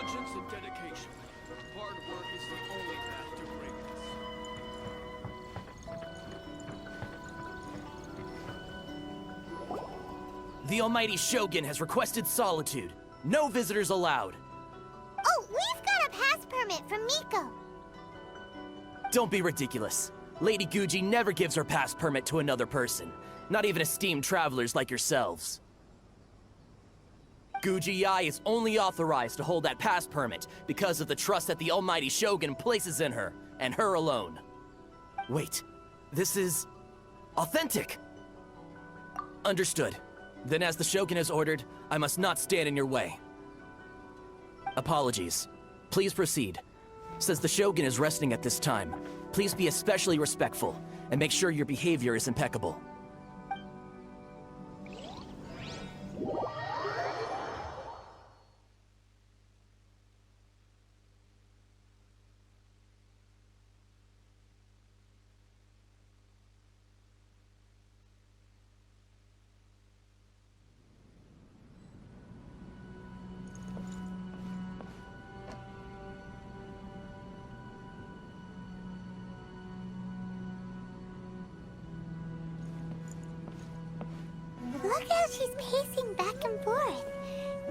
diligence and dedication. Hard work is the only path to greatness. The Almighty Shogun has requested solitude. No visitors allowed. Oh, we've got a pass permit from Miko. Don't be ridiculous. Lady Guji never gives her pass permit to another person. Not even esteemed travelers like yourselves. Guji Ai is only authorized to hold that pass permit because of the trust that the Almighty Shogun places in her, and her alone. Wait, this is... authentic! Understood. Then as the Shogun has ordered, I must not stand in your way. Apologies. Please proceed. Since the Shogun is resting at this time, please be especially respectful, and make sure your behavior is impeccable. Look how she's pacing back and forth.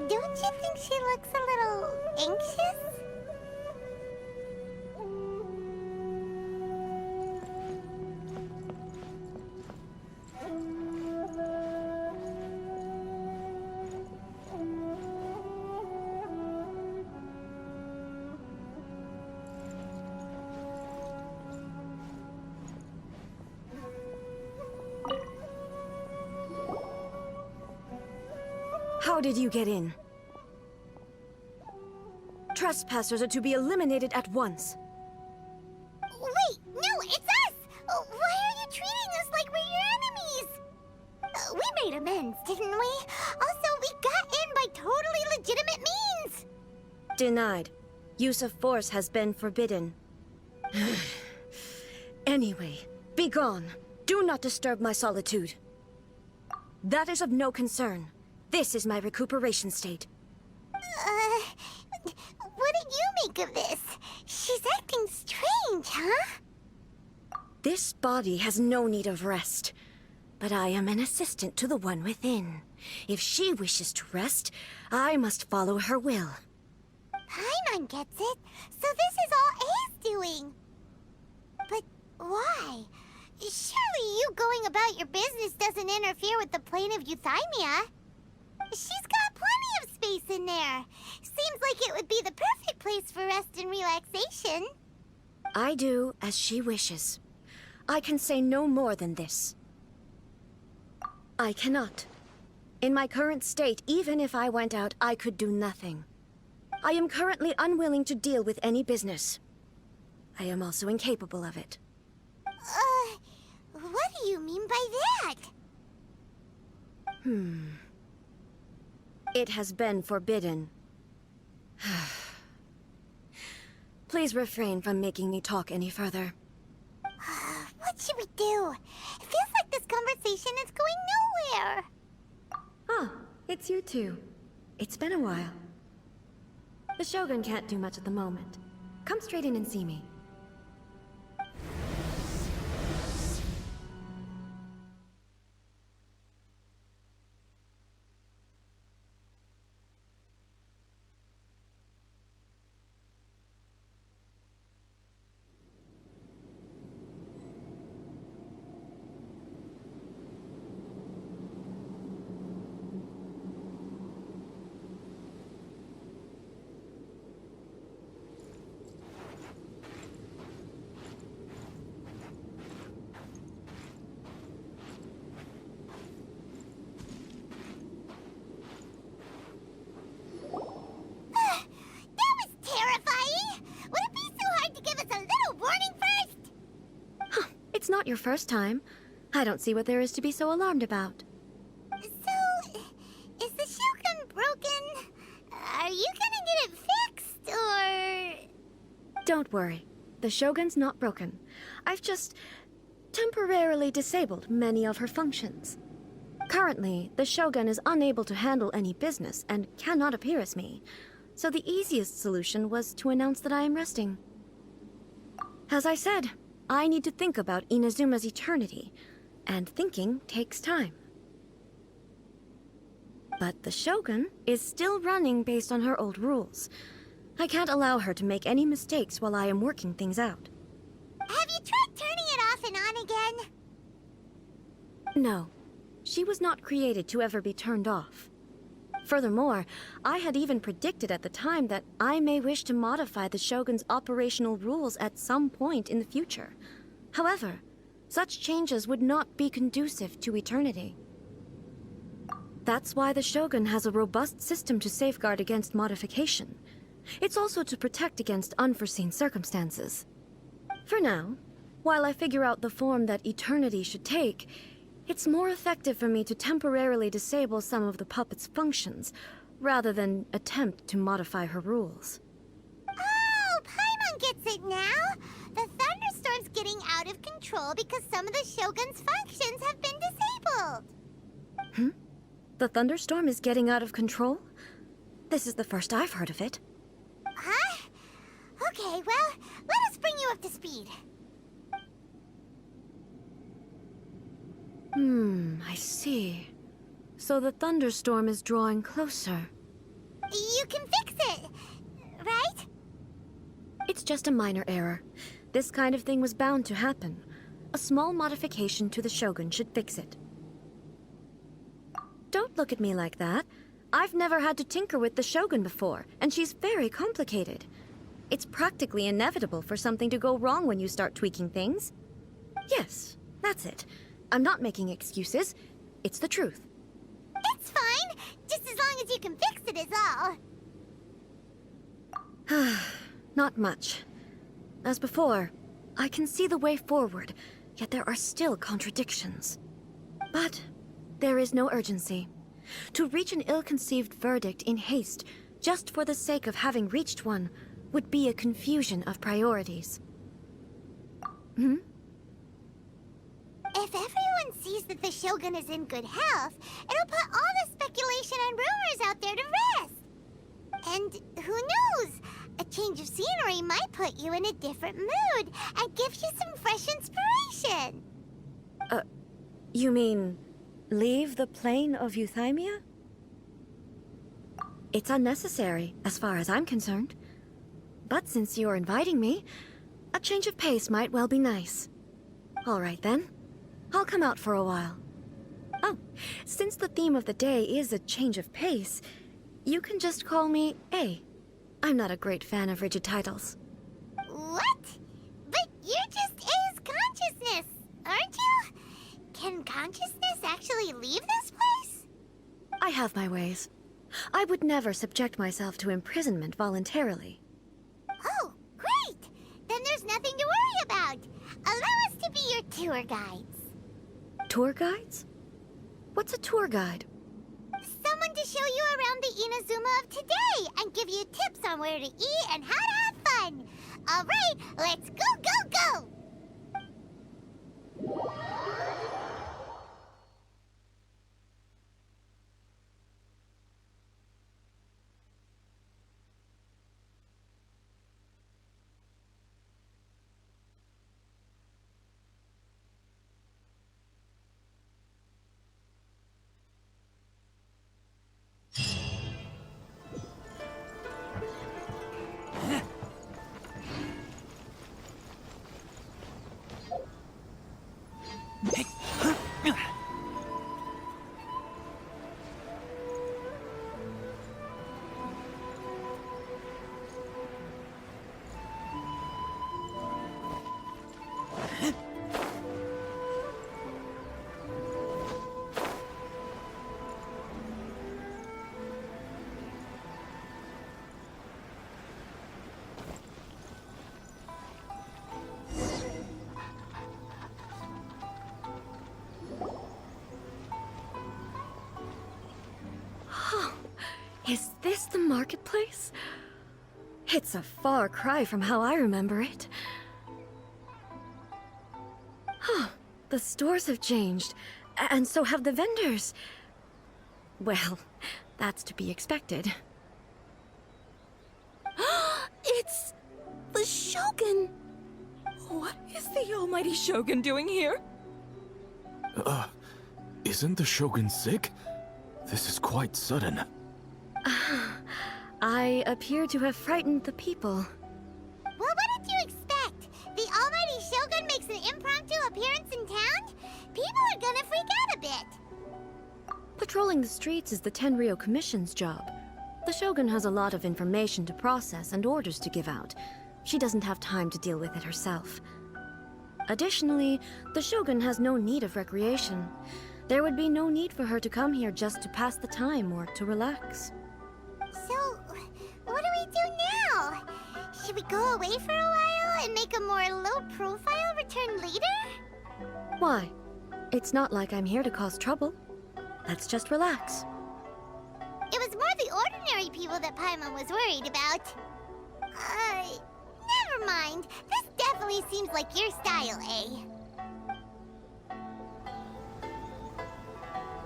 Don't you think she looks a little anxious? How did you get in? Trespassers are to be eliminated at once. Wait, no, it's us! Why are you treating us like we're your enemies? We made amends, didn't we? Also, we got in by totally legitimate means! Denied. Use of force has been forbidden. Anyway, be gone. Do not disturb my solitude. That is of no concern. This is my recuperation state. What do you make of this? She's acting strange, huh? This body has no need of rest. But I am an assistant to the one within. If she wishes to rest, I must follow her will. Paimon gets it. So this is all Ei's doing. But why? Surely you going about your business doesn't interfere with the plane of euthymia. She's got plenty of space in there. Seems like it would be the perfect place for rest and relaxation. I do as she wishes. I can say no more than this. I cannot. In my current state, even if I went out, I could do nothing. I am currently unwilling to deal with any business. I am also incapable of it. What do you mean by that? It has been forbidden. Please refrain from making me talk any further. What should we do? It feels like this conversation is going nowhere. Ah, it's you two. It's been a while. The Shogun can't do much at the moment. Come straight in and see me. It's not your first time. I don't see what there is to be so alarmed about. So, is the Shogun broken? Are you gonna get it fixed, or...? Don't worry. The Shogun's not broken. I've just temporarily disabled many of her functions. Currently, the Shogun is unable to handle any business and cannot appear as me. so the easiest solution was to announce that I am resting. As I said, I need to think about Inazuma's eternity, and thinking takes time. But the Shogun is still running based on her old rules. I can't allow her to make any mistakes while I am working things out. Have you tried turning it off and on again? No. She was not created to ever be turned off. Furthermore, I had even predicted at the time that I may wish to modify the Shogun's operational rules at some point in the future. However, such changes would not be conducive to eternity. That's why the Shogun has a robust system to safeguard against modification. It's also to protect against unforeseen circumstances. For now, while I figure out the form that eternity should take, it's more effective for me to temporarily disable some of the puppet's functions, rather than attempt to modify her rules. Oh, Paimon gets it now! The thunderstorm's getting out of control because some of the Shogun's functions have been disabled. The thunderstorm is getting out of control? This is the first I've heard of it. Huh? Okay, well, let us bring you up to speed. I see. So the thunderstorm is drawing closer. You can fix it, right? It's just a minor error. This kind of thing was bound to happen. A small modification to the Shogun should fix it. Don't look at me like that. I've never had to tinker with the Shogun before, and she's very complicated. It's practically inevitable for something to go wrong when you start tweaking things. Yes, that's it. I'm not making excuses. It's the truth. It's fine, just as long as you can fix it is all. Not much. As before, I can see the way forward, yet there are still contradictions. But there is no urgency. To reach an ill-conceived verdict in haste, just for the sake of having reached one, would be a confusion of priorities. If everyone sees that the Shogun is in good health, it'll put all the speculation and rumors out there to rest. And who knows? A change of scenery might put you in a different mood and give you some fresh inspiration. You mean, leave the plane of Euthymia? It's unnecessary, as far as I'm concerned. But since you're inviting me, a change of pace might well be nice. All right then. I'll come out for a while. Oh, since the theme of the day is a change of pace, you can just call me Ei. I'm not a great fan of rigid titles. What? But you're just Ei's consciousness, aren't you? Can consciousness actually leave this place? I have my ways. I would never subject myself to imprisonment voluntarily. Oh, great! Then there's nothing to worry about. Allow us to be your tour guides. Tour guides? What's a tour guide? Someone to show you around the Inazuma of today and give you tips on where to eat and how to have fun. All right, let's go, go, go! Is this the marketplace? It's a far cry from how I remember it. The stores have changed, and so have the vendors. Well, that's to be expected. The Shogun! What is the almighty Shogun doing here? Isn't the Shogun sick? This is quite sudden. I appear to have frightened the people. Well, what did you expect? The almighty Shogun makes an impromptu appearance in town? People are gonna freak out a bit. Patrolling the streets is the Tenryou Commission's job. The Shogun has a lot of information to process and orders to give out. She doesn't have time to deal with it herself. Additionally, the Shogun has no need of recreation. There would be no need for her to come here just to pass the time or to relax. So, what do we do now? Should we go away for a while and make a more low-profile return later? Why? It's not like I'm here to cause trouble. Let's just relax. It was more the ordinary people that Paimon was worried about. Never mind. This definitely seems like your style, eh?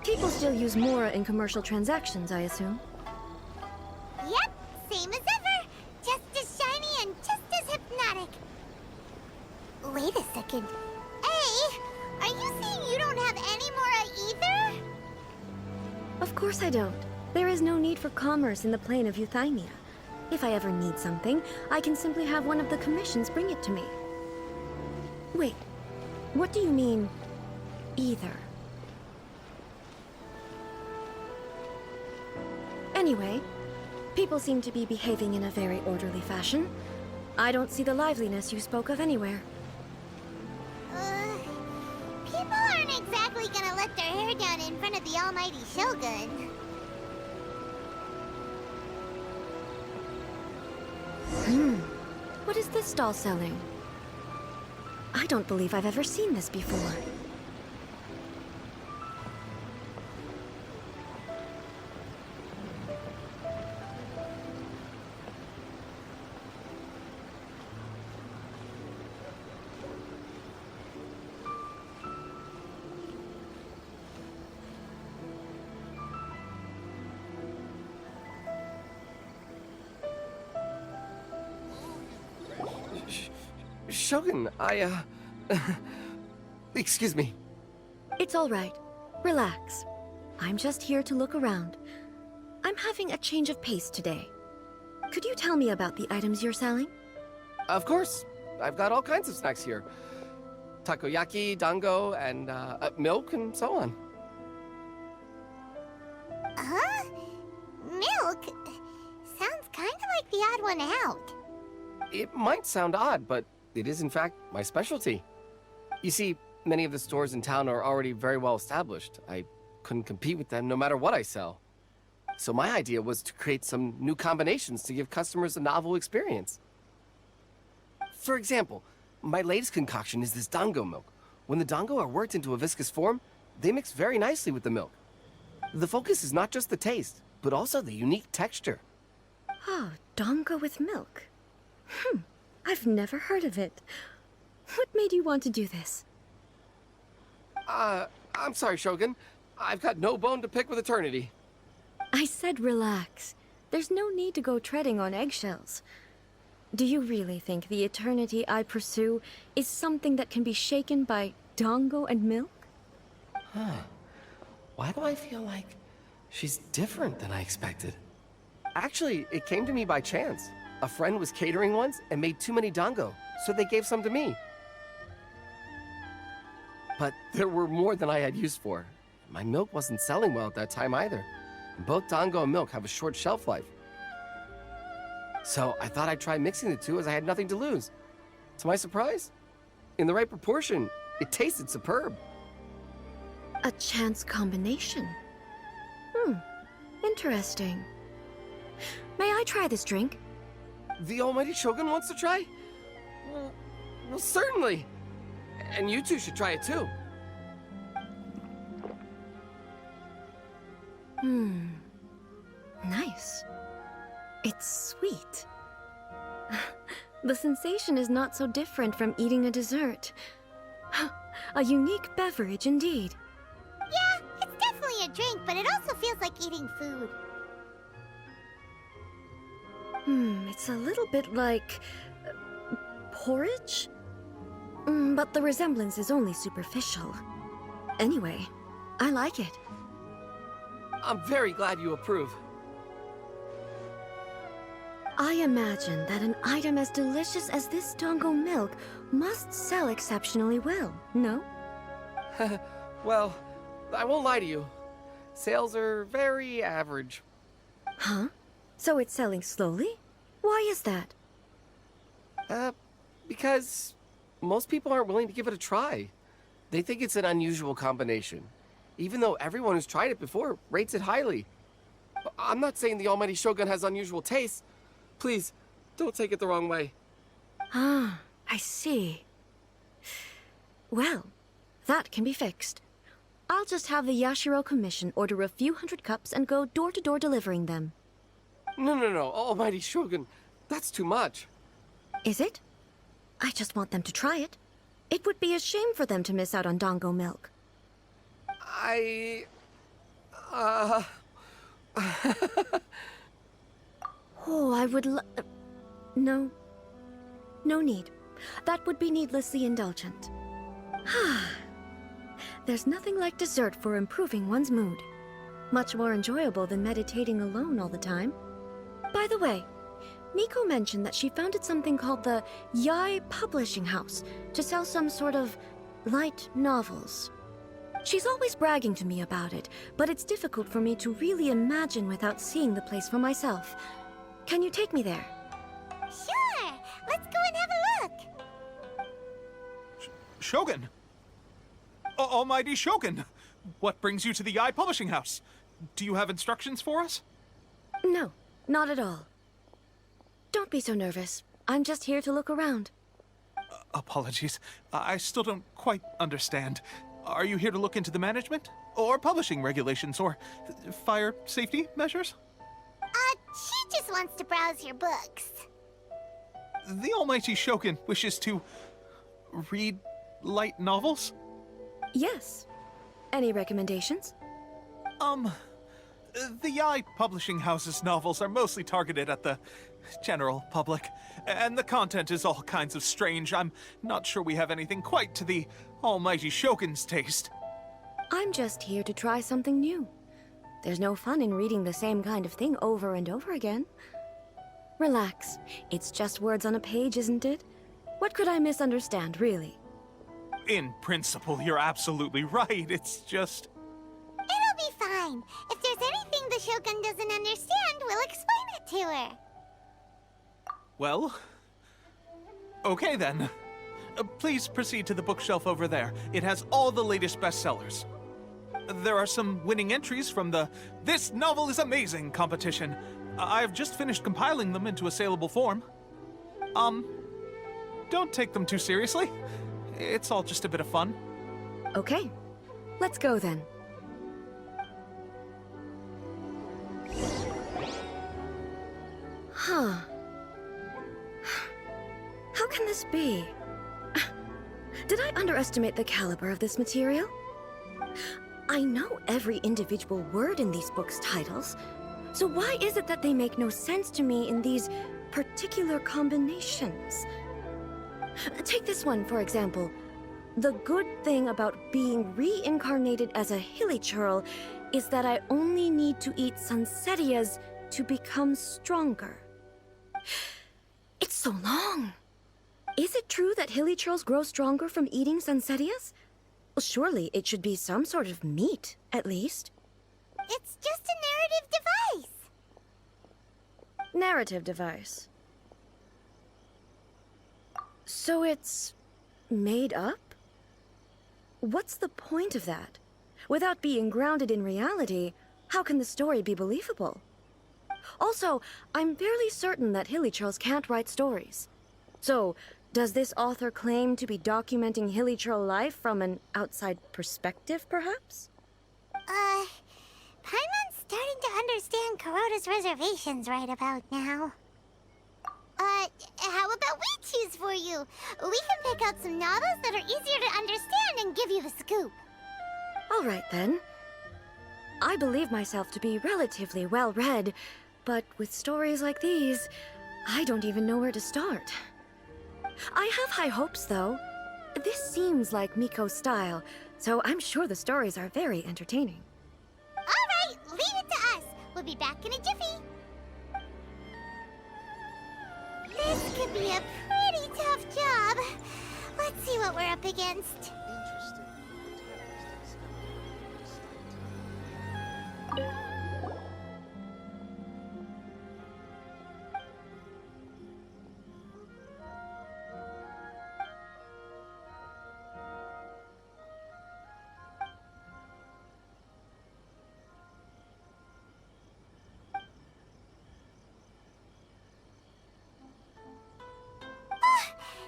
People still use Mora in commercial transactions, I assume. Yep, same as ever. Just as shiny and just as hypnotic. Wait a second. Hey, are you saying you don't have any Mora either? Of course I don't. There is no need for commerce in the plane of Euthymia. If I ever need something, I can simply have one of the commissions bring it to me. Wait, what do you mean, either? Anyway, people seem to be behaving in a very orderly fashion. I don't see the liveliness you spoke of anywhere. People aren't exactly gonna let their hair down in front of the almighty Shogun. What is this stall selling? I don't believe I've ever seen this before. Shogun, excuse me. It's all right. Relax. I'm just here to look around. I'm having a change of pace today. Could you tell me about the items you're selling? Of course. I've got all kinds of snacks here. Takoyaki, dango, and milk, and so on. Huh? Milk? Sounds kind of like the odd one out. It might sound odd, but it is in fact my specialty. You see, many of the stores in town are already very well established. I couldn't compete with them no matter what I sell. So my idea was to create some new combinations to give customers a novel experience. For example, my latest concoction is this dango milk. When the dango are worked into a viscous form, they mix very nicely with the milk. The focus is not just the taste, but also the unique texture. Oh, dango with milk. I've never heard of it. What made you want to do this? I'm sorry, Shogun. I've got no bone to pick with eternity. I said relax. There's no need to go treading on eggshells. Do you really think the eternity I pursue is something that can be shaken by dango and milk? Why do I feel like she's different than I expected? Actually, it came to me by chance. A friend was catering once and made too many dango, so they gave some to me. But there were more than I had use for. My milk wasn't selling well at that time either. And both dango and milk have a short shelf life. So I thought I'd try mixing the two as I had nothing to lose. To my surprise, in the right proportion, it tasted superb. A chance combination. Interesting. May I try this drink? The almighty Shogun wants to try? Well, certainly. And you two should try it too. Nice. It's sweet. The sensation is not so different from eating a dessert. A unique beverage indeed. Yeah, it's definitely a drink, but it also feels like eating food. It's a little bit like porridge? But the resemblance is only superficial. Anyway, I like it. I'm very glad you approve. I imagine that an item as delicious as this Dongo milk must sell exceptionally well, no? Well, I won't lie to you. Sales are very average. Huh? So it's selling slowly? Why is that? Because most people aren't willing to give it a try. They think it's an unusual combination, even though everyone who's tried it before rates it highly. I'm not saying the Almighty Shogun has unusual tastes. Please, don't take it the wrong way. Ah, I see. Well, that can be fixed. I'll just have the Yashiro Commission order a few hundred cups and go door-to-door delivering them. No, Almighty Shogun, that's too much. Is it? I just want them to try it. It would be a shame for them to miss out on Dongo milk. Oh, I would No. No need. That would be needlessly indulgent. There's nothing like dessert for improving one's mood. Much more enjoyable than meditating alone all the time. By the way, Miko mentioned that she founded something called the Ei Publishing House to sell some sort of light novels. She's always bragging to me about it, but it's difficult for me to really imagine without seeing the place for myself. Can you take me there? Sure! Let's go and have a look! Shogun! Almighty Shogun! What brings you to the Ei Publishing House? Do you have instructions for us? No, not at all. Don't be so nervous. I'm just here to look around. Apologies. I still don't quite understand. Are you here to look into the management? Or publishing regulations? Or fire safety measures? She just wants to browse your books. The Almighty Shogun wishes to read light novels? Yes. Any recommendations? The Ei Publishing House's novels are mostly targeted at the general public, and the content is all kinds of strange. I'm not sure we have anything quite to the Almighty Shogun's taste. I'm just here to try something new. There's no fun in reading the same kind of thing over and over again. Relax. It's just words on a page, isn't it? What could I misunderstand, really? In principle, you're absolutely right. It's just... It'll be fine. If there's anything the Shogun doesn't understand, we'll explain it to her. Well... okay then. Please proceed to the bookshelf over there. It has all the latest bestsellers. There are some winning entries from the This Novel is Amazing competition. I've just finished compiling them into a saleable form. Don't take them too seriously. It's all just a bit of fun. Okay. Let's go then. Huh. How can this be? Did I underestimate the caliber of this material? I know every individual word in these books' titles, so why is it that they make no sense to me in these particular combinations? Take this one, for example. The good thing about being reincarnated as a hilly churl is that I only need to eat sunsettias to become stronger. It's so long. Is it true that hilly churls grow stronger from eating sunsettias? Well, surely it should be some sort of meat, at least. It's just a narrative device. Narrative device. So it's made up? What's the point of that? Without being grounded in reality, how can the story be believable? Also, I'm fairly certain that hilly churls can't write stories. So, does this author claim to be documenting hilly churl life from an outside perspective, perhaps? Paimon's starting to understand Kuroda's reservations right about now. How about we choose for you? We can pick out some novels that are easier to understand and give you the scoop. All right, then. I believe myself to be relatively well-read, but with stories like these, I don't even know where to start. I have high hopes, though. This seems like Miko's style, so I'm sure the stories are very entertaining. All right, leave it to us. We'll be back in a jiffy. This could be a pretty tough job. Let's see what we're up against.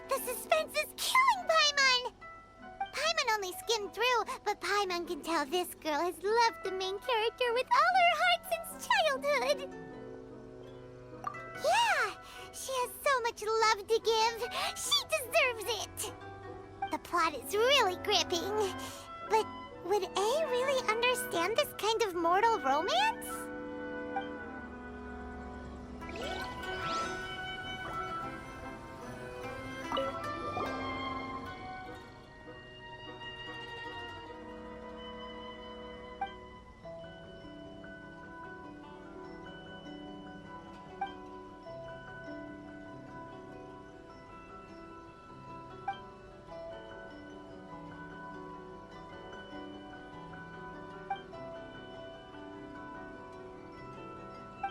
The suspense is killing Paimon! Paimon only skimmed through, but Paimon can tell this girl has loved the main character with all her heart since childhood. Yeah, she has so much love to give. She deserves it. The plot is really gripping. But would Ei really understand this kind of mortal romance?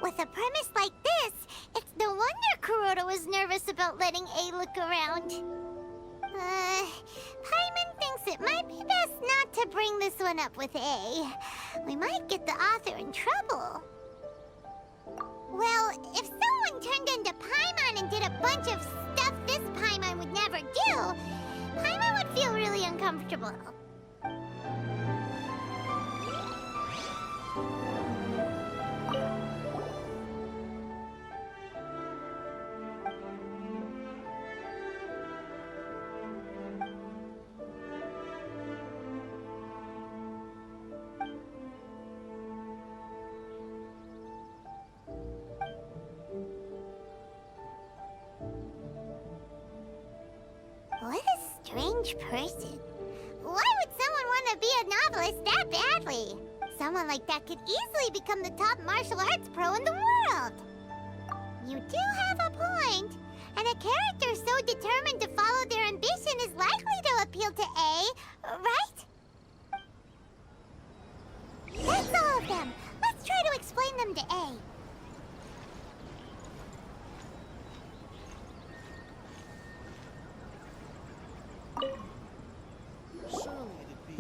With a premise like this, it's no wonder Kuroda was nervous about letting Ei look around. Paimon thinks it might be best not to bring this one up with Ei. We might get the author in trouble. Well, if someone turned into Paimon and did a bunch of stuff this Paimon would never do, Paimon would feel really uncomfortable. What a strange person. Why would someone want to be a novelist that badly? Someone like that could easily become the top martial arts pro in the world. You do have a point. And a character so determined to follow their ambition is likely to appeal to Ei, right? That's all of them. Let's try to explain them to Ei.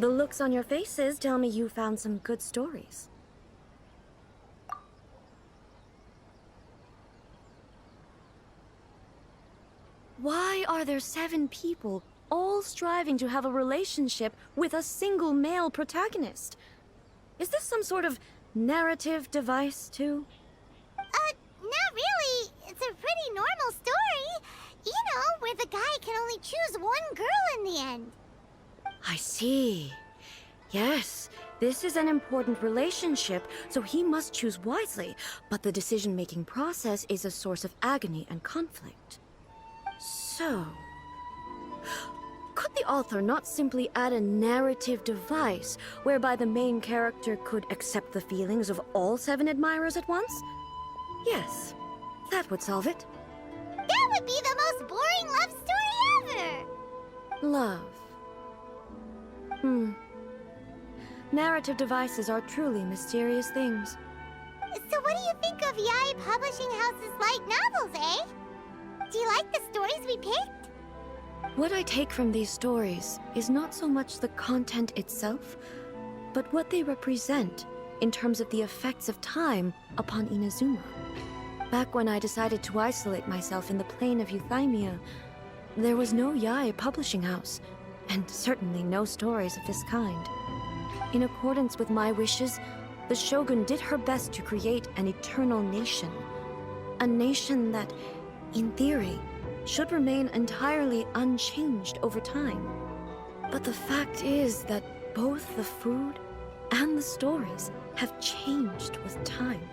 The looks on your faces tell me you found some good stories. Why are there 7 people all striving to have a relationship with a single male protagonist? Is this some sort of narrative device, too? Not really. It's a pretty normal story. You know, where the guy can only choose one girl in the end. I see. Yes, this is an important relationship, so he must choose wisely, but the decision-making process is a source of agony and conflict. So, could the author not simply add a narrative device whereby the main character could accept the feelings of all 7 admirers at once? Yes, that would solve it. That would be the most boring love story ever! Love. Narrative devices are truly mysterious things. So what do you think of Yae Publishing House's light novels, eh? Do you like the stories we picked? What I take from these stories is not so much the content itself, but what they represent in terms of the effects of time upon Inazuma. Back when I decided to isolate myself in the plane of Euthymia, there was no Yae Publishing House, and certainly no stories of this kind. In accordance with my wishes, the Shogun did her best to create an eternal nation. A nation that, in theory, should remain entirely unchanged over time. But the fact is that both the food and the stories have changed with time.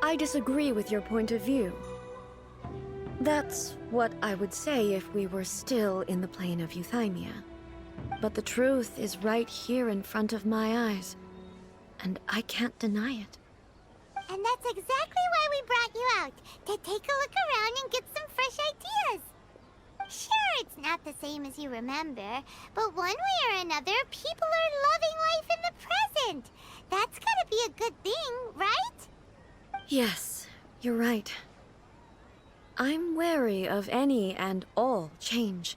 I disagree with your point of view. That's what I would say if we were still in the plane of euthymia. But the truth is right here in front of my eyes, and I can't deny it. And that's exactly why we brought you out, to take a look around and get some fresh ideas. Sure, it's not the same as you remember, but one way or another, people are loving life in the present. That's gotta be a good thing, right? Yes, you're right. I'm wary of any and all change.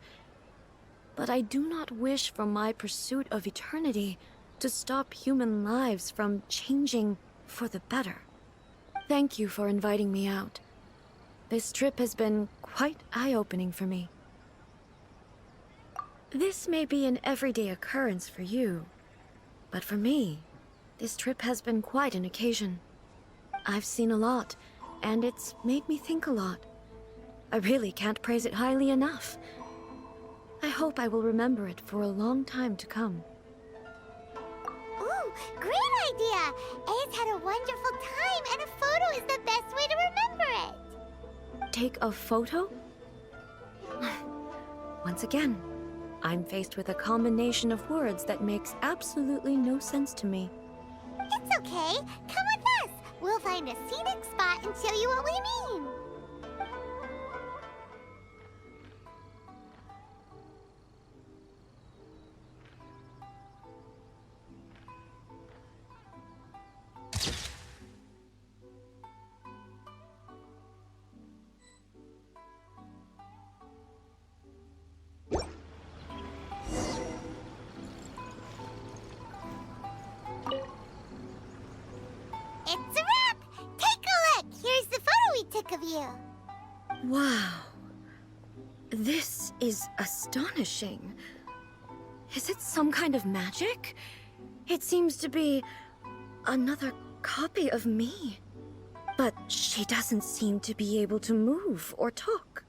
But I do not wish for my pursuit of eternity to stop human lives from changing for the better. Thank you for inviting me out. This trip has been quite eye-opening for me. This may be an everyday occurrence for you, but for me, this trip has been quite an occasion. I've seen a lot, and it's made me think a lot. I really can't praise it highly enough. I hope I will remember it for a long time to come. Ooh, great idea! Ei's had a wonderful time, and a photo is the best way to remember it. Take a photo? Once again, I'm faced with a combination of words that makes absolutely no sense to me. It's okay. Come with us. We'll find a scenic spot and show you what we mean. It's a wrap! Take a look! Here's the photo we took of you. Wow. This is astonishing. Is it some kind of magic? It seems to be another copy of me. But she doesn't seem to be able to move or talk.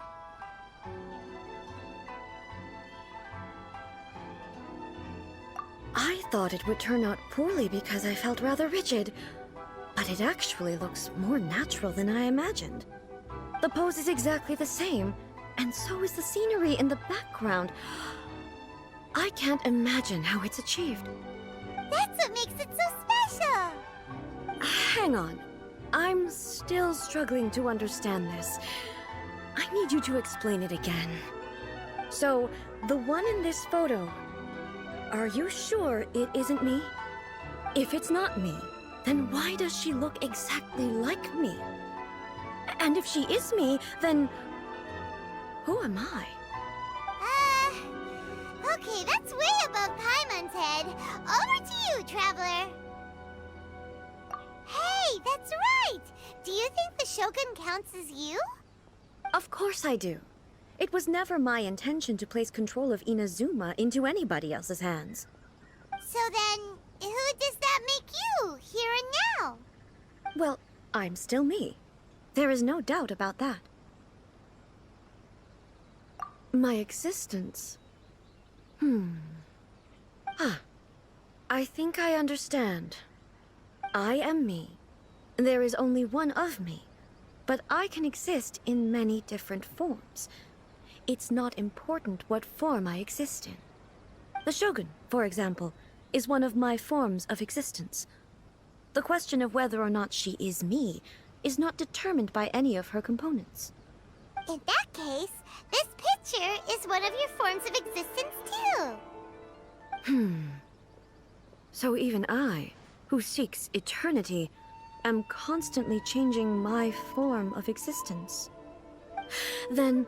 I thought it would turn out poorly because I felt rather rigid. But it actually looks more natural than I imagined. The pose is exactly the same, and so is the scenery in the background. I can't imagine how it's achieved. That's what makes it so special. Hang on. I'm still struggling to understand this. I need you to explain it again. So, the one in this photo, are you sure it isn't me? If it's not me, then why does she look exactly like me? And if she is me, then who am I? Okay, that's way above Paimon's head. Over to you, Traveler. Hey, that's right! Do you think the Shogun counts as you? Of course I do. It was never my intention to place control of Inazuma into anybody else's hands. So then, who does that make you, here and now? Well, I'm still me. There is no doubt about that. My existence... I think I understand. I am me. There is only one of me, but I can exist in many different forms. It's not important what form I exist in. The Shogun, for example, is one of my forms of existence. The question of whether or not she is me is not determined by any of her components. In that case, this picture is one of your forms of existence too. So even I, who seeks eternity, am constantly changing my form of existence. Then,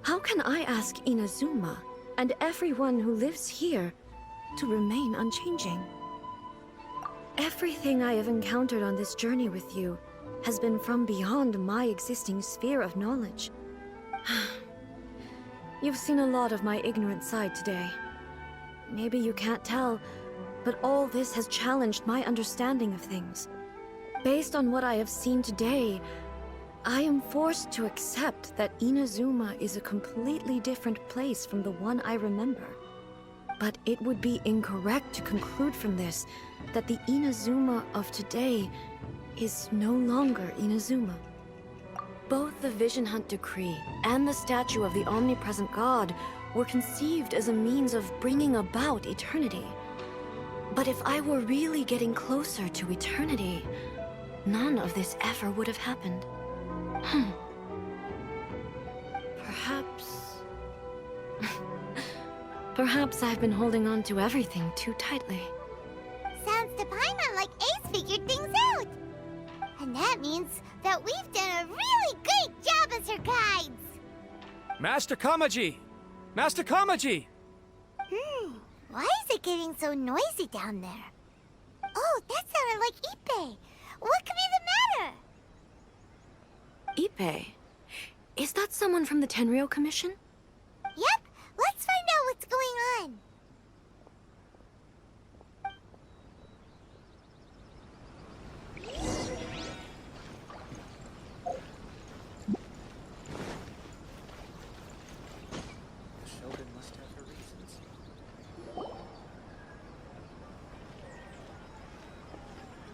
how can I ask Inazuma and everyone who lives here to remain unchanging? Everything I have encountered on this journey with you has been from beyond my existing sphere of knowledge. You've seen a lot of my ignorant side today. Maybe you can't tell, but all this has challenged my understanding of things. Based on what I have seen today, I am forced to accept that Inazuma is a completely different place from the one I remember. But it would be incorrect to conclude from this that the Inazuma of today is no longer Inazuma. Both the Vision Hunt Decree and the statue of the omnipresent god were conceived as a means of bringing about eternity. But if I were really getting closer to eternity, none of this ever would have happened. Perhaps... Perhaps I've been holding on to everything too tightly. Sounds to Paimon like Ace figured things out. And that means that we've done a really great job as her guides. Master Kamaji! Master Kamaji! Why is it getting so noisy down there? Oh, that sounded like Ippei. What could be the matter? Ippei? Is that someone from the Tenryou Commission? Yep, let's find out what's going on.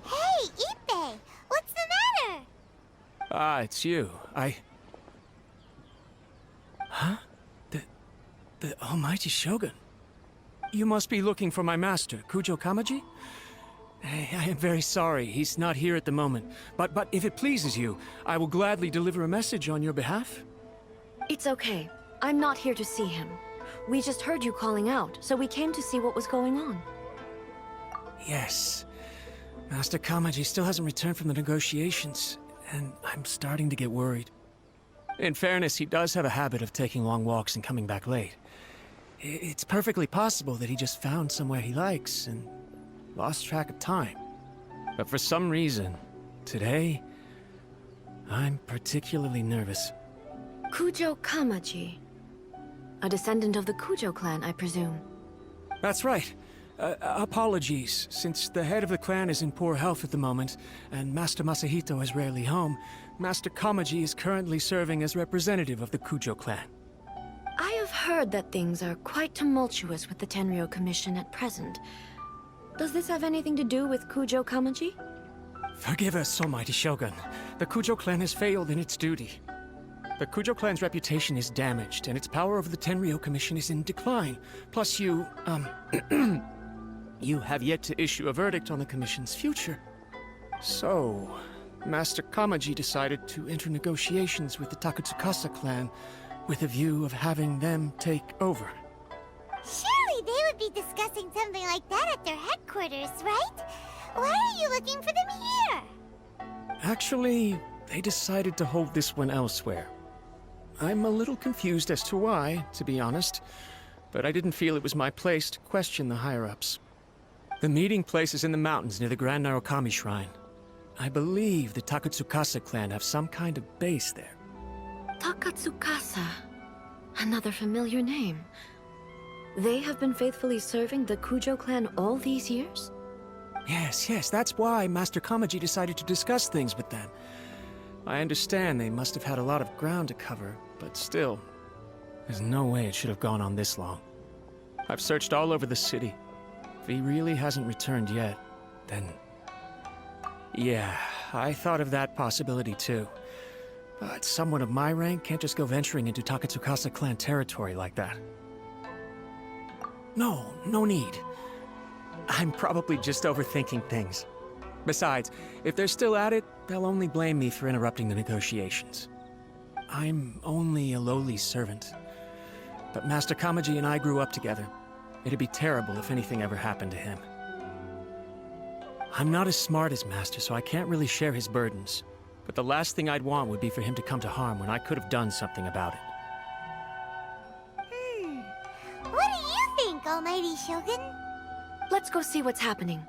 Hey, Ippei, what's the matter? Ah, it's you. Huh? The Almighty Shogun. You must be looking for my master, Kujo Kamaji? I am very sorry, he's not here at the moment. But if it pleases you, I will gladly deliver a message on your behalf. It's okay. I'm not here to see him. We just heard you calling out, so we came to see what was going on. Yes. Master Kamaji still hasn't returned from the negotiations, and I'm starting to get worried. In fairness, he does have a habit of taking long walks and coming back late. It's perfectly possible that he just found somewhere he likes and lost track of time. But for some reason, today, I'm particularly nervous. Kujo Kamaji. A descendant of the Kujo clan, I presume. That's right. Apologies, since the head of the clan is in poor health at the moment, and Master Masahito is rarely home, Master Kamaji is currently serving as representative of the Kujo clan. I have heard that things are quite tumultuous with the Tenryou Commission at present. Does this have anything to do with Kujo Kamaji? Forgive us, Almighty Shogun. The Kujo clan has failed in its duty. The Kujo clan's reputation is damaged, and its power over the Tenryou Commission is in decline. Plus you, you have yet to issue a verdict on the Commission's future. So, Master Kamaji decided to enter negotiations with the Takatsukasa clan with a view of having them take over. Surely they would be discussing something like that at their headquarters, right? Why are you looking for them here? Actually, they decided to hold this one elsewhere. I'm a little confused as to why, to be honest, but I didn't feel it was my place to question the higher-ups. The meeting place is in the mountains near the Grand Narukami Shrine. I believe the Takatsukasa clan have some kind of base there. Takatsukasa. Another familiar name. They have been faithfully serving the Kujo clan all these years? Yes, that's why Master Kamaji decided to discuss things with them. I understand they must have had a lot of ground to cover, but still, there's no way it should have gone on this long. I've searched all over the city. If he really hasn't returned yet, then... Yeah, I thought of that possibility too. But someone of my rank can't just go venturing into Takatsukasa clan territory like that. No need. I'm probably just overthinking things. Besides, if they're still at it, they'll only blame me for interrupting the negotiations. I'm only a lowly servant. But Master Kamaji and I grew up together. It'd be terrible if anything ever happened to him. I'm not as smart as Master, so I can't really share his burdens. But the last thing I'd want would be for him to come to harm when I could have done something about it. What do you think, Almighty Shogun? Let's go see what's happening.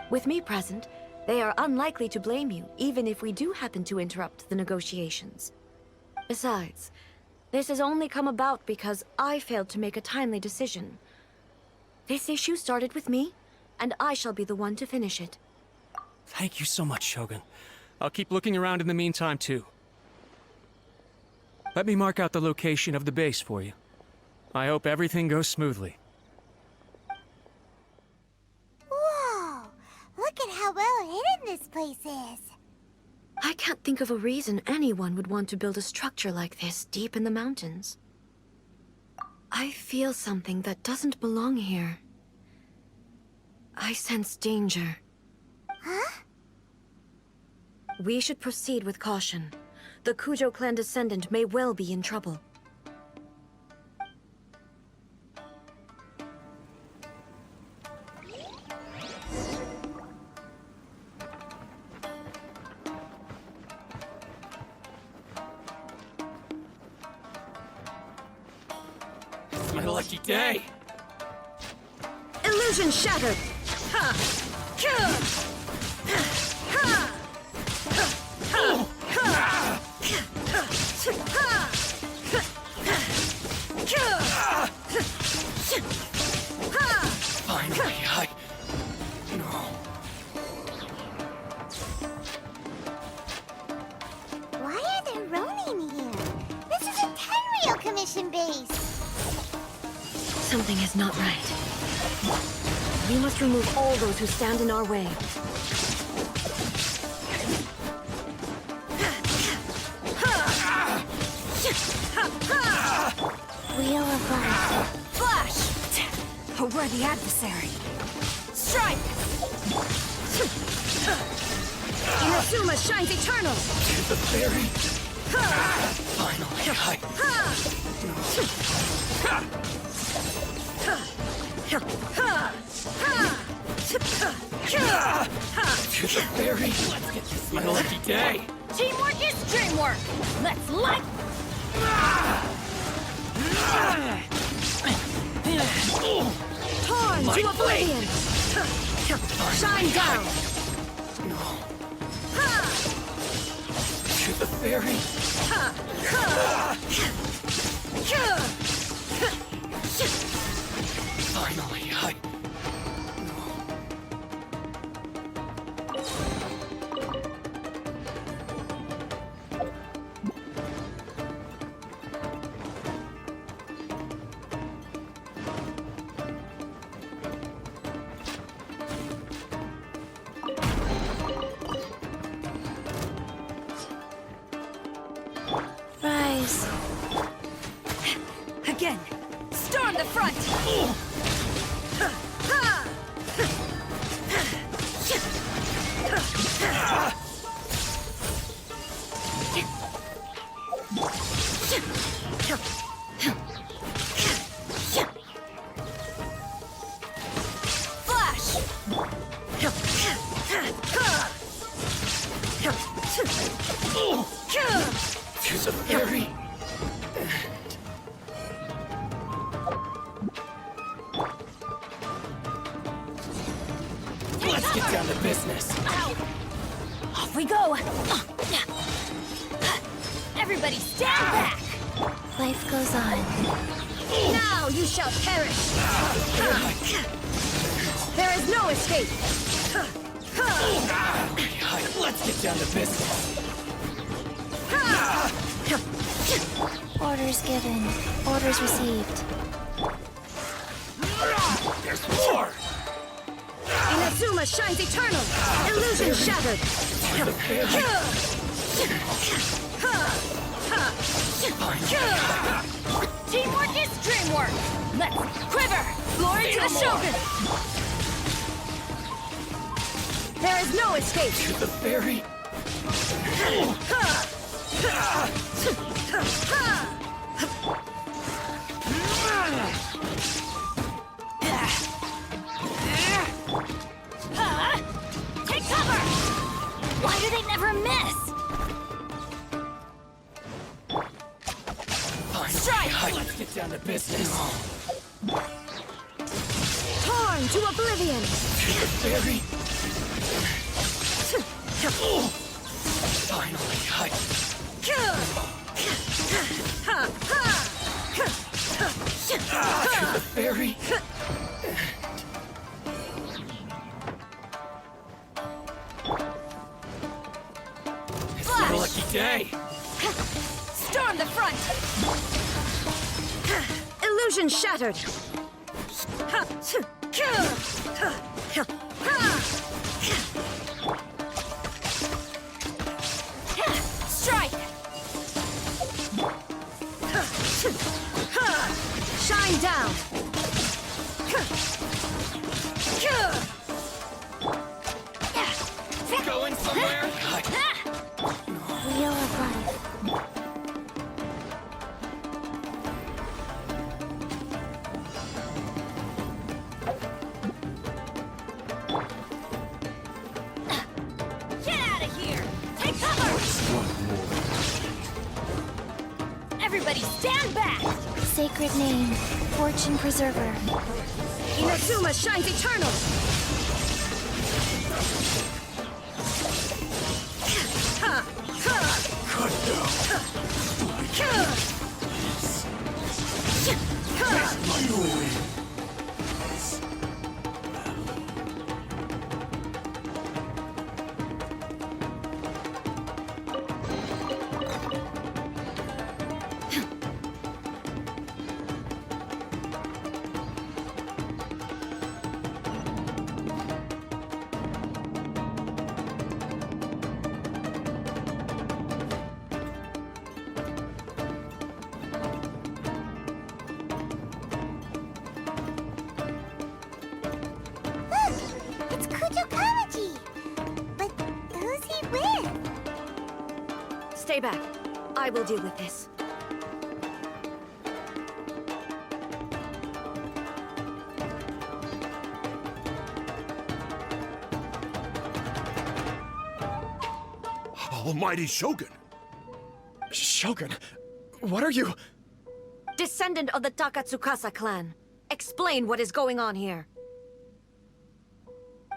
With me present, they are unlikely to blame you, even if we do happen to interrupt the negotiations. Besides, this has only come about because I failed to make a timely decision. This issue started with me, and I shall be the one to finish it. Thank you so much, Shogun. I'll keep looking around in the meantime, too. Let me mark out the location of the base for you. I hope everything goes smoothly. Whoa! Look at how well hidden this place is. I can't think of a reason anyone would want to build a structure like this deep in the mountains. I feel something that doesn't belong here. I sense danger. Huh? We should proceed with caution. The Kujo clan descendant may well be in trouble. It's my lucky day! Illusion shattered! Ha! Finally, No. Why are there Ronin here? This is a Tenryou commission base. Something is not right. We must remove all those who stand in our way. Wheel of Life. Flash! A worthy adversary. Strike! Inazuma shines eternal! The fairy! Finally, To the fairy! Let's get this my lucky day! Teamwork is dreamwork! Let's light... Torn to oblivion! Shine down! To the fairy! Finally, Rise. Again! Storm the front! Flash! to the fairy! Let's get down to business! Off we go! Everybody stand back! Life goes on. Now you shall perish! There is no escape! Let's get down to business! Orders given. Orders received. There's more! Inazuma shines eternal! Illusion shattered! Teamwork is dreamwork! Let's quiver! Glory to the Shogun! There is no escape! To the fairy! Take cover! Why do they never miss? Strike! Let's get down to business! Torn to oblivion! To the fairy! Finally, to the fairy! It's my lucky day! Storm the front! Illusion shattered! somewhere? We all got it. Get out of here! Take cover! Everybody stand back! Sacred name, fortune preserver. Inazuma shines eternal! It's Kujo Kamaji! But who's he with? Stay back. I will deal with this. Almighty Shogun! Shogun, what are you? Descendant of the Takatsukasa clan. Explain what is going on here.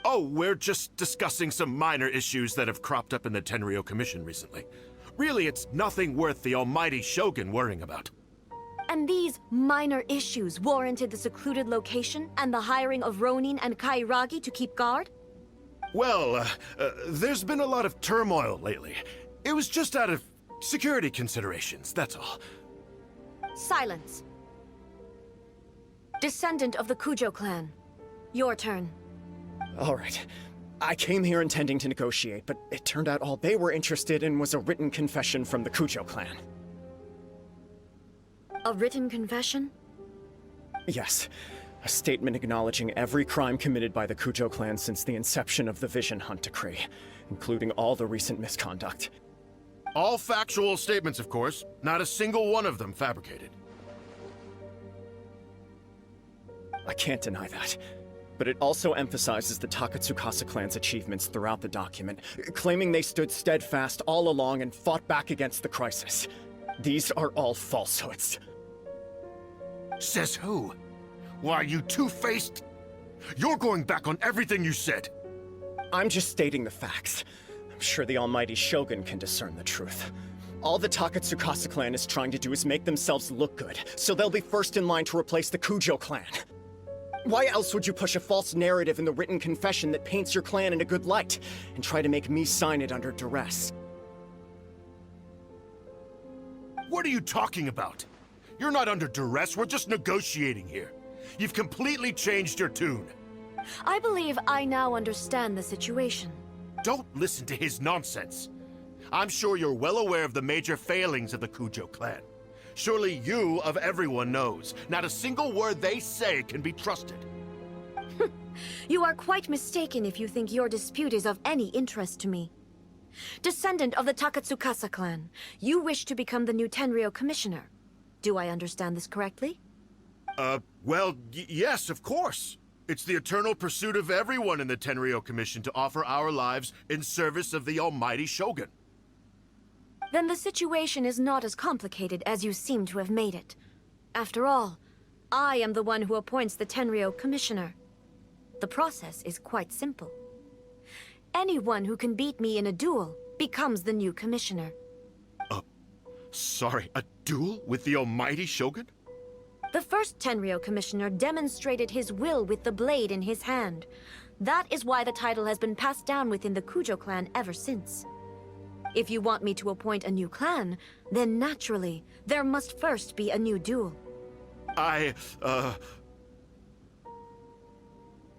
Oh, we're just discussing some minor issues that have cropped up in the Tenryo Commission recently. Really, it's nothing worth the almighty Shogun worrying about. And these minor issues warranted the secluded location and the hiring of Ronin and Kairagi to keep guard? Well, there's been a lot of turmoil lately. It was just out of security considerations, that's all. Silence. Descendant of the Kujo clan. Your turn. All right. I came here intending to negotiate, but it turned out all they were interested in was a written confession from the Kujo clan. A written confession? Yes. A statement acknowledging every crime committed by the Kujo clan since the inception of the Vision Hunt Decree, including all the recent misconduct. All factual statements, of course. Not a single one of them fabricated. I can't deny that. But it also emphasizes the Takatsukasa clan's achievements throughout the document, claiming they stood steadfast all along and fought back against the crisis. These are all falsehoods. Says who? Why, you two-faced? You're going back on everything you said. I'm just stating the facts. I'm sure the almighty Shogun can discern the truth. All the Takatsukasa clan is trying to do is make themselves look good, so they'll be first in line to replace the Kujo clan. Why else would you push a false narrative in the written confession that paints your clan in a good light, and try to make me sign it under duress? What are you talking about? You're not under duress, we're just negotiating here. You've completely changed your tune. I believe I now understand the situation. Don't listen to his nonsense. I'm sure you're well aware of the major failings of the Kujo clan. Surely you, of everyone, knows. Not a single word they say can be trusted. You are quite mistaken if you think your dispute is of any interest to me. Descendant of the Takatsukasa clan, you wish to become the new Tenryo commissioner. Do I understand this correctly? Well, yes, of course. It's the eternal pursuit of everyone in the Tenryo Commission to offer our lives in service of the almighty Shogun. Then the situation is not as complicated as you seem to have made it. After all, I am the one who appoints the Tenryo commissioner. The process is quite simple. Anyone who can beat me in a duel becomes the new commissioner. Sorry, a duel with the almighty Shogun? The first Tenryo commissioner demonstrated his will with the blade in his hand. That is why the title has been passed down within the Kujo clan ever since. If you want me to appoint a new clan, then naturally, there must first be a new duel.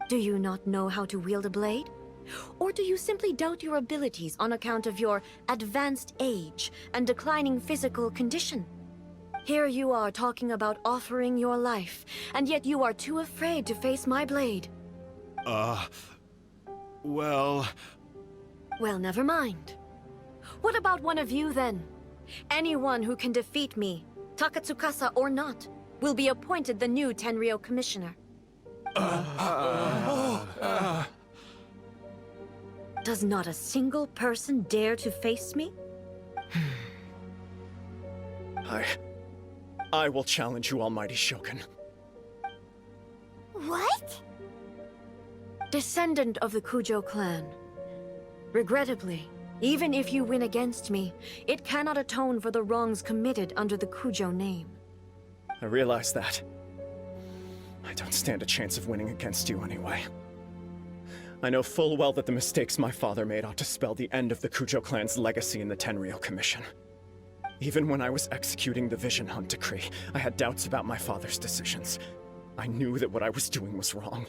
Do you not know how to wield a blade? Or do you simply doubt your abilities on account of your advanced age and declining physical condition? Here you are talking about offering your life, and yet you are too afraid to face my blade. Well... Well, never mind. What about one of you, then? Anyone who can defeat me, Takatsukasa or not, will be appointed the new Tenryou Commissioner. Does not a single person dare to face me? I will challenge you, Almighty Shogun. What? Descendant of the Kujo clan. Regrettably, even if you win against me, it cannot atone for the wrongs committed under the Kujo name. I realize that. I don't stand a chance of winning against you anyway. I know full well that the mistakes my father made ought to spell the end of the Kujo clan's legacy in the Tenryou Commission. Even when I was executing the Vision Hunt decree, I had doubts about my father's decisions. I knew that what I was doing was wrong.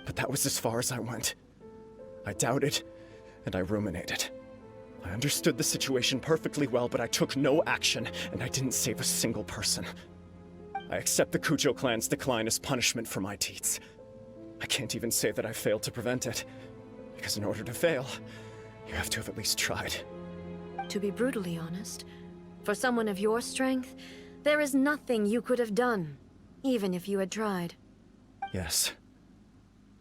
But that was as far as I went. I doubted, and I ruminated. I understood the situation perfectly well, but I took no action, and I didn't save a single person. I accept the Kujo clan's decline as punishment for my deeds. I can't even say that I failed to prevent it, because in order to fail, you have to have at least tried. To be brutally honest, for someone of your strength, there is nothing you could have done, even if you had tried. Yes.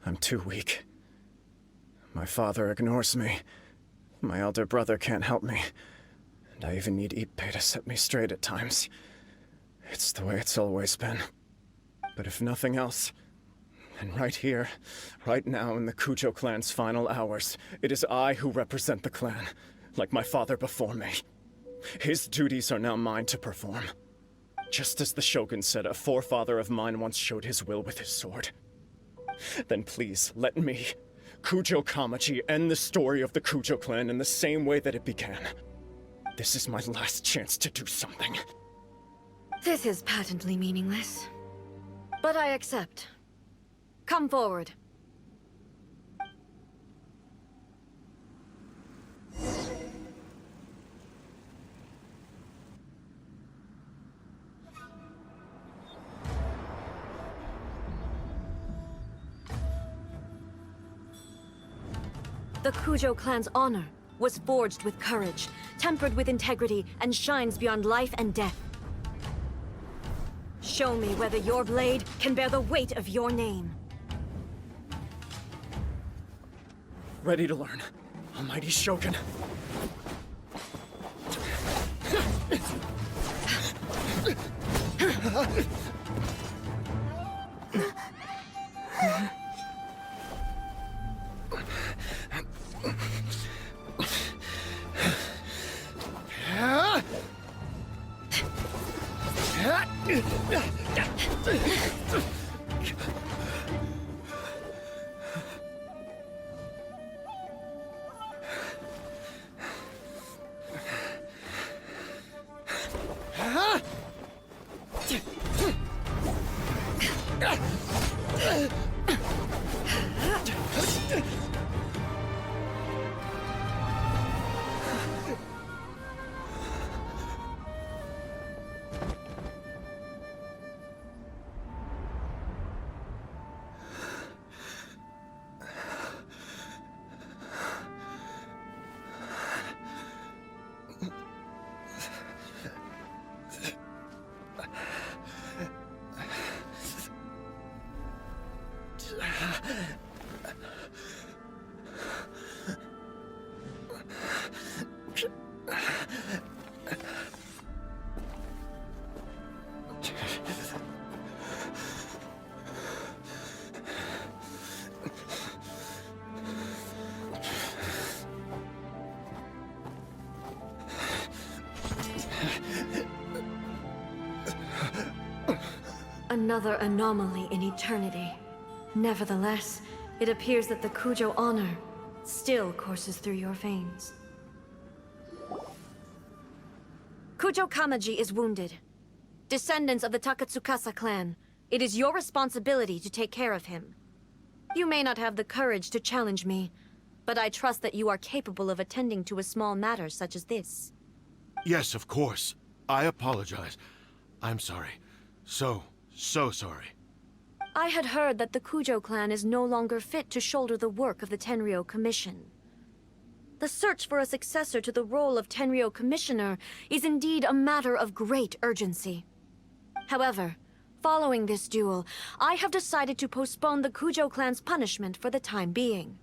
I'm too weak. My father ignores me. My elder brother can't help me. And I even need Ippei to set me straight at times. It's the way it's always been. But if nothing else, then right here, right now in the Kujo clan's final hours, it is I who represent the clan, like my father before me. His duties are now mine to perform. Just as the Shogun said a forefather of mine once showed his will with his sword. Then please, let me, Kujo Kamaji, end the story of the Kujo clan in the same way that it began. This is my last chance to do something. This is patently meaningless. But I accept. Come forward. The Kujo clan's honor was forged with courage, tempered with integrity, and shines beyond life and death. Show me whether your blade can bear the weight of your name. Ready to learn, Almighty Shogun. Another anomaly in eternity. Nevertheless, it appears that the Kujo honor still courses through your veins. Kujo Kamaji is wounded. Descendants of the Takatsukasa clan, it is your responsibility to take care of him. You may not have the courage to challenge me, but I trust that you are capable of attending to a small matter such as this. Yes, of course. I apologize. I'm sorry. So sorry. I had heard that the Kujo clan is no longer fit to shoulder the work of the Tenryou Commission. The search for a successor to the role of Tenryo Commissioner is indeed a matter of great urgency. However, following this duel, I have decided to postpone the Kujo clan's punishment for the time being.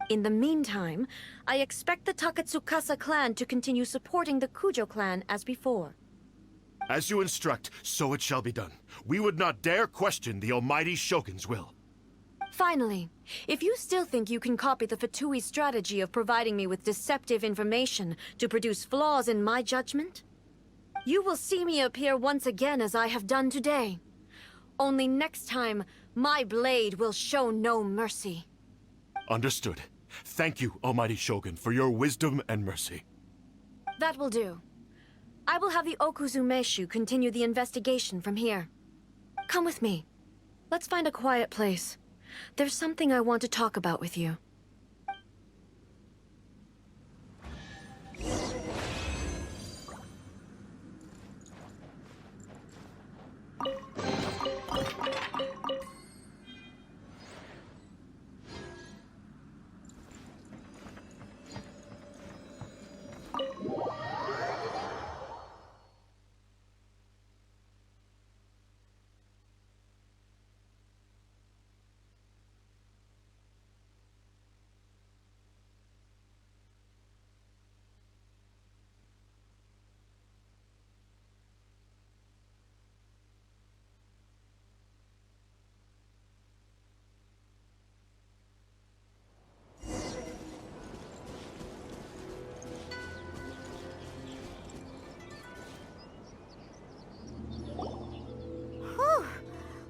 In the meantime, I expect the Takatsukasa clan to continue supporting the Kujo clan as before. As you instruct, so it shall be done. We would not dare question the almighty Shogun's will. Finally, if you still think you can copy the Fatui strategy of providing me with deceptive information to produce flaws in my judgment, you will see me appear once again as I have done today. Only next time, my blade will show no mercy. Understood. Thank you, almighty Shogun, for your wisdom and mercy. That will do. I will have the Okuzumeshu continue the investigation from here. Come with me. Let's find a quiet place. There's something I want to talk about with you.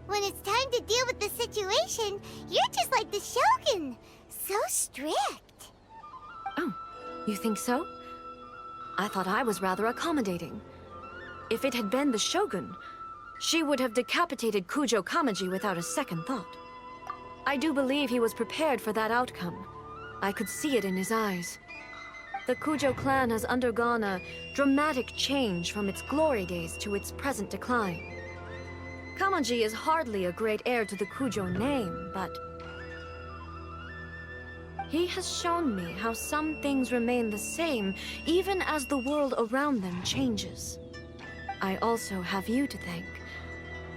When it's time to deal with the situation, you're just like the Shogun. So strict. Oh, you think so? I thought I was rather accommodating. If it had been the Shogun, she would have decapitated Kujo Kamaji without a second thought. I do believe he was prepared for that outcome. I could see it in his eyes. The Kujo clan has undergone a dramatic change from its glory days to its present decline. Kamaji is hardly a great heir to the Kujo name, but he has shown me how some things remain the same even as the world around them changes. I also have you to thank.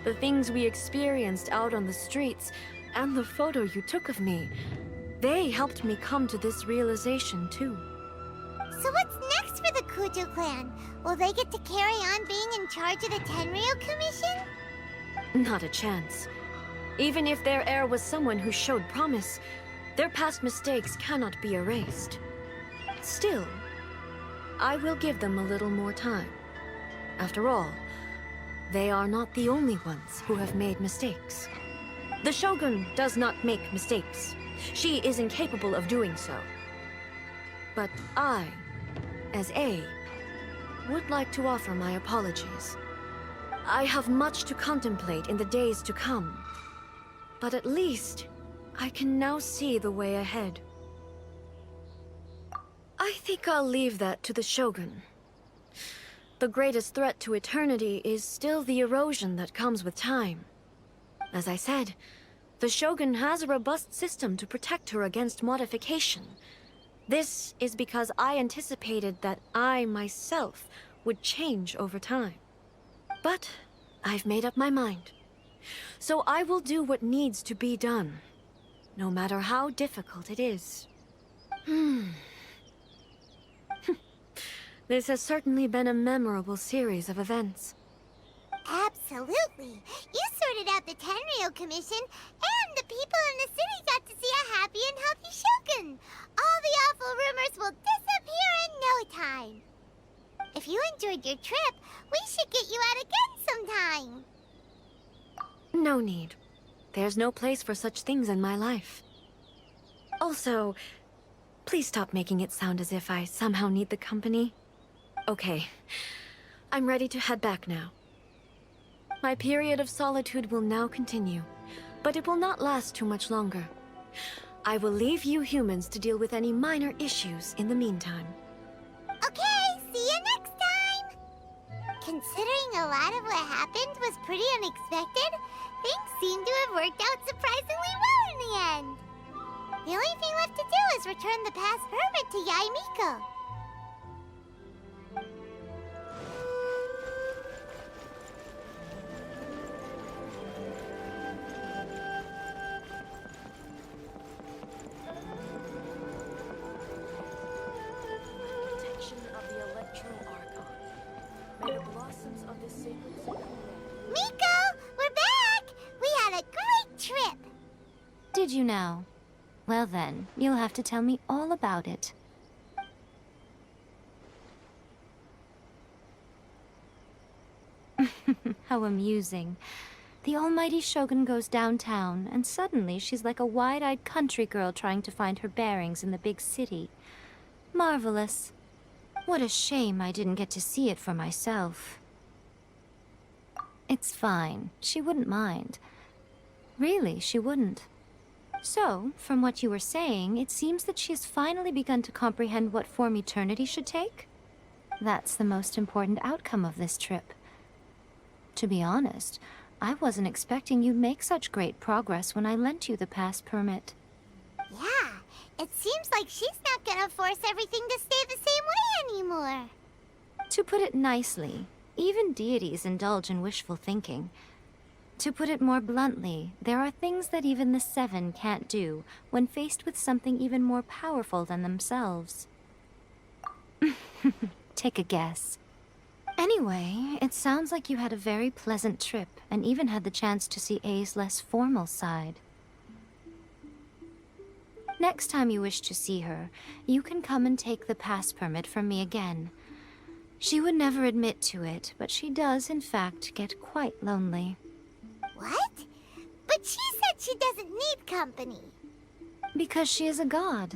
The things we experienced out on the streets and the photo you took of me, they helped me come to this realization too. So what's next for the Kujo clan? Will they get to carry on being in charge of the Tenryo Commission? Not a chance. Even if their heir was someone who showed promise, their past mistakes cannot be erased. Still, I will give them a little more time. After all, they are not the only ones who have made mistakes. The Shogun does not make mistakes. She is incapable of doing so. But I, as Ei, would like to offer my apologies. I have much to contemplate in the days to come, but at least I can now see the way ahead. I think I'll leave that to the Shogun. The greatest threat to eternity is still the erosion that comes with time. As I said, the Shogun has a robust system to protect her against modification. This is because I anticipated that I myself would change over time. But I've made up my mind. So I will do what needs to be done, no matter how difficult it is. This has certainly been a memorable series of events. Absolutely. You sorted out the Tenryo Commission, and the people in the city got to see a happy and healthy Shogun. All the awful rumors will disappear in no time. If you enjoyed your trip, we should get you out again sometime. No need. There's no place for such things in my life. Also, please stop making it sound as if I somehow need the company. Okay, I'm ready to head back now. My period of solitude will now continue, but it will not last too much longer. I will leave you humans to deal with any minor issues in the meantime. Okay, see you next time! Considering a lot of what happened was pretty unexpected, things seem to have worked out surprisingly well in the end. The only thing left to do is return the past permit to Yaimiko. Protection of the Electro-Archon. May the blossoms of the sacred Miko, we're back! We had a great trip! Did you now? Well then, you'll have to tell me all about it. How amusing. The almighty Shogun goes downtown, and suddenly she's like a wide-eyed country girl trying to find her bearings in the big city. Marvelous. What a shame I didn't get to see it for myself. It's fine. She wouldn't mind. Really, she wouldn't. So, from what you were saying, it seems that she has finally begun to comprehend what form eternity should take? That's the most important outcome of this trip. To be honest, I wasn't expecting you'd make such great progress when I lent you the pass permit. Yeah, it seems like she's not gonna force everything to stay the same way anymore. To put it nicely, even deities indulge in wishful thinking. To put it more bluntly, there are things that even the Seven can't do when faced with something even more powerful than themselves. Take a guess. Anyway, it sounds like you had a very pleasant trip and even had the chance to see Ei's less formal side. Next time you wish to see her, you can come and take the pass permit from me again. She would never admit to it, but she does, in fact, get quite lonely. What? But she said she doesn't need company. Because she is a god.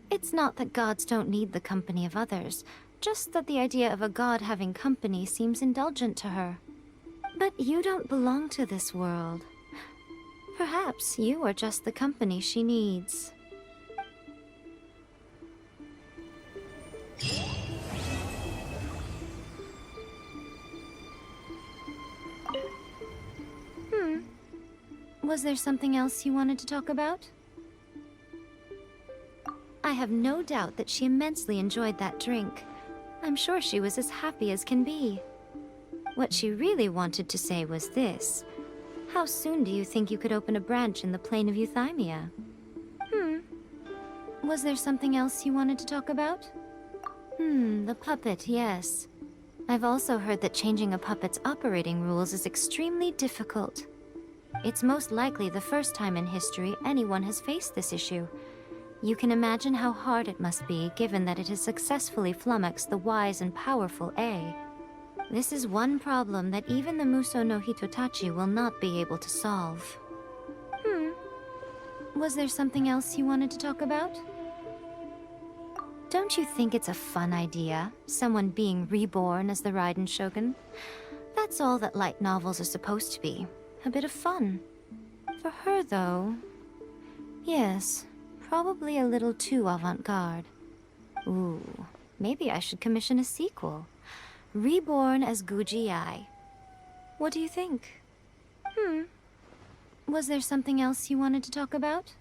It's not that gods don't need the company of others, just that the idea of a god having company seems indulgent to her. But you don't belong to this world. Perhaps you are just the company she needs. Was there something else you wanted to talk about? I have no doubt that she immensely enjoyed that drink. I'm sure she was as happy as can be. What she really wanted to say was this. How soon do you think you could open a branch in the plane of Euthymia? Was there something else you wanted to talk about? The puppet, yes. I've also heard that changing a puppet's operating rules is extremely difficult. It's most likely the first time in history anyone has faced this issue. You can imagine how hard it must be, given that it has successfully flummoxed the wise and powerful Ei. This is one problem that even the Muso no Hitotachi will not be able to solve. Was there something else you wanted to talk about? Don't you think it's a fun idea, someone being reborn as the Raiden Shogun? That's all that light novels are supposed to be. A bit of fun. For her, though... Yes, probably a little too avant-garde. Ooh, maybe I should commission a sequel. Reborn as Guji Ei. What do you think? Was there something else you wanted to talk about?